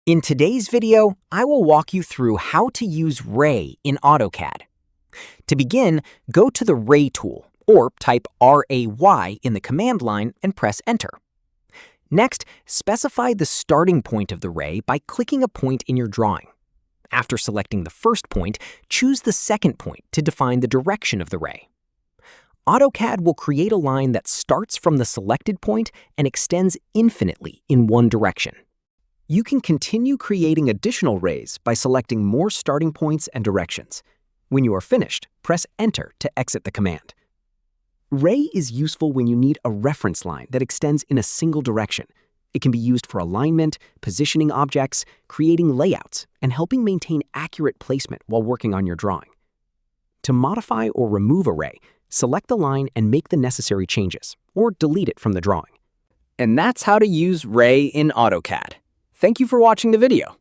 In today's video, I will walk you through how to use Ray in AutoCAD. To begin, go to the Ray tool, or type RAY in the command line and press Enter. Next, specify the starting point of the ray by clicking a point in your drawing. After selecting the first point, choose the second point to define the direction of the ray. AutoCAD will create a line that starts from the selected point and extends infinitely in one direction. You can continue creating additional rays by selecting more starting points and directions. When you are finished, press Enter to exit the command. Ray is useful when you need a reference line that extends in a single direction. It can be used for alignment, positioning objects, creating layouts, and helping maintain accurate placement while working on your drawing. To modify or remove a ray, select the line and make the necessary changes, or delete it from the drawing. And that's how to use Ray in AutoCAD. Thank you for watching the video.